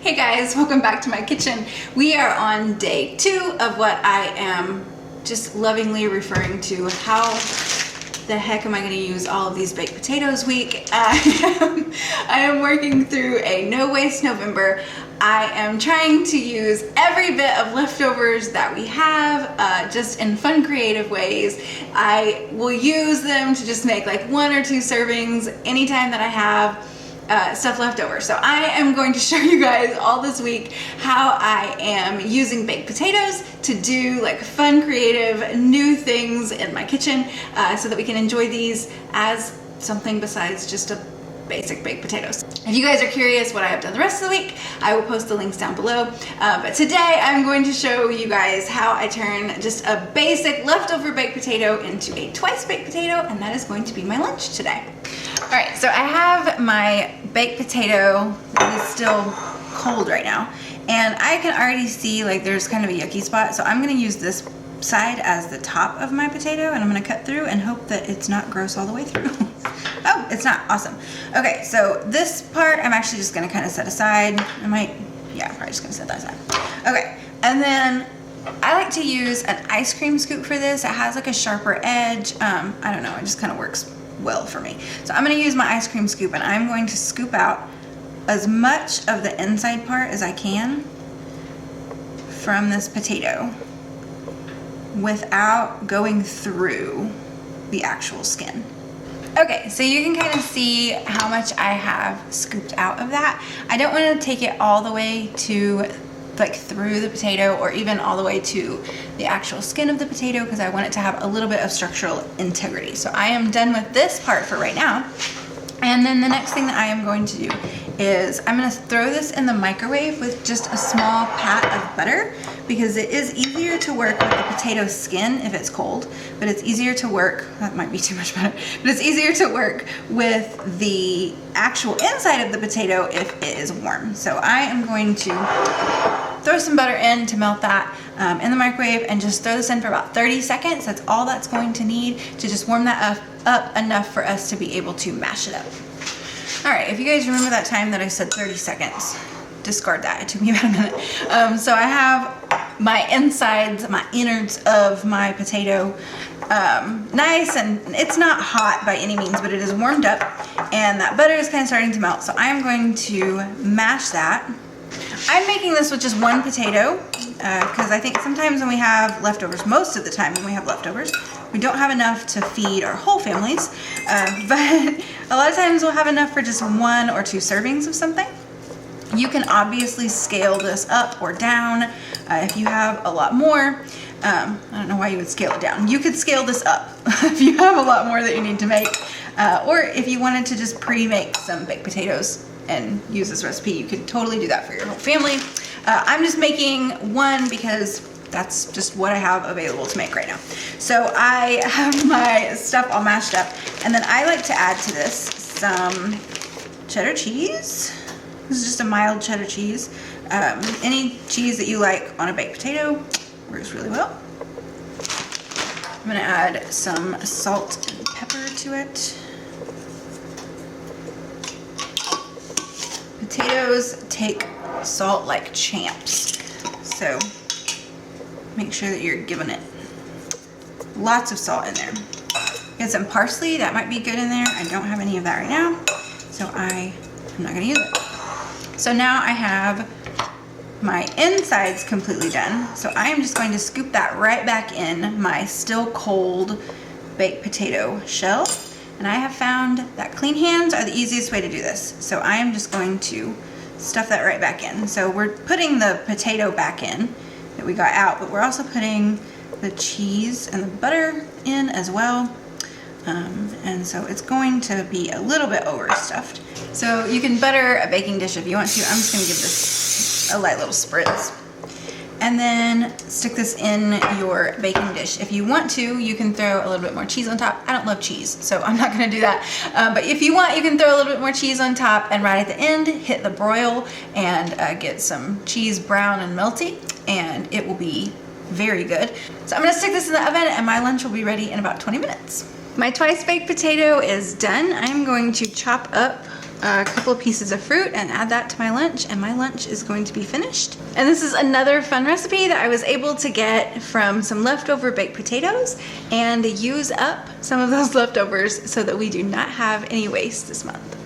Hey guys, welcome back to my kitchen. We are on day 2 of what I am just lovingly referring to how the heck am I going to use all of these baked potatoes week. I am working through a no waste November. I am trying to use every bit of leftovers that we have just in fun, creative ways. I will use them to just make like 1 or 2 servings anytime that I have stuff left over. So I am going to show you guys all this week how I am using baked potatoes to do like fun, creative, new things in my kitchen so that we can enjoy these as something besides just a basic baked potatoes. If you guys are curious what I have done the rest of the week, I will post the links down below. But today I'm going to show you guys how I turn just a basic leftover baked potato into a twice baked potato, and that is going to be my lunch today. All right, so I have my baked potato that is still cold right now, and I can already see like there's kind of a yucky spot, so I'm gonna use this side as the top of my potato, and I'm gonna cut through and hope that it's not gross all the way through. Oh, it's not. Awesome. Okay, so this part I'm actually just gonna kind of set aside. I'm probably just gonna set that aside. Okay, and then I like to use an ice cream scoop for this. It has like a sharper edge. I don't know, it just kind of works well for me. So I'm gonna use my ice cream scoop, and I'm going to scoop out as much of the inside part as I can from this potato without going through the actual skin. Okay, so you can kind of see how much I have scooped out of that. I don't want to take it all the way to like through the potato or even all the way to the actual skin of the potato because I want it to have a little bit of structural integrity. So I am done with this part for right now. And then the next thing that I am going to do is I'm going to throw this in the microwave with just a small pat of butter because it is easier to work with the potato skin if it's cold, but it's easier to work, that might be too much butter, but it's easier to work with the actual inside of the potato if it is warm. So I am going to throw some butter in to melt that in the microwave and just throw this in for about 30 seconds. That's all that's going to need to just warm that up enough for us to be able to mash it up. All right, if you guys remember that time that I said 30 seconds, discard that, it took me about a minute. So I have my insides, my innards of my potato nice, and it's not hot by any means, but it is warmed up, and that butter is kind of starting to melt. So I'm going to mash that. I'm making this with just 1 potato because I think sometimes when we have leftovers, most of the time when we have leftovers, we don't have enough to feed our whole families, but a lot of times we'll have enough for just 1 or 2 servings of something. You can obviously scale this up or down if you have a lot more. I don't know why you would scale it down. You could scale this up if you have a lot more that you need to make, or if you wanted to just pre-make some baked potatoes and use this recipe, you could totally do that for your whole family. I'm just making 1 because that's just what I have available to make right now. So I have my stuff all mashed up, and then I like to add to this some cheddar cheese. This is just a mild cheddar cheese. Any cheese that you like on a baked potato works really well. I'm gonna add some salt and pepper to it. Potatoes take salt like champs, so make sure that you're giving it lots of salt in there. Get some parsley, that might be good in there. I don't have any of that right now, so I'm not gonna use it. So now I have my insides completely done, so I am just going to scoop that right back in my still cold baked potato shell. And I have found that clean hands are the easiest way to do this. So I am just going to stuff that right back in. So we're putting the potato back in that we got out, but we're also putting the cheese and the butter in as well. And so it's going to be a little bit overstuffed. So you can butter a baking dish if you want to. I'm just gonna give this a light little spritz. And then stick this in your baking dish. If you want to, you can throw a little bit more cheese on top. I don't love cheese, so I'm not gonna do that. But if you want, you can throw a little bit more cheese on top, and right at the end, hit the broil and get some cheese brown and melty, and it will be very good. So I'm gonna stick this in the oven, and my lunch will be ready in about 20 minutes. My twice baked potato is done. I'm going to chop up a couple of pieces of fruit and add that to my lunch, and my lunch is going to be finished. And this is another fun recipe that I was able to get from some leftover baked potatoes and use up some of those leftovers so that we do not have any waste this month.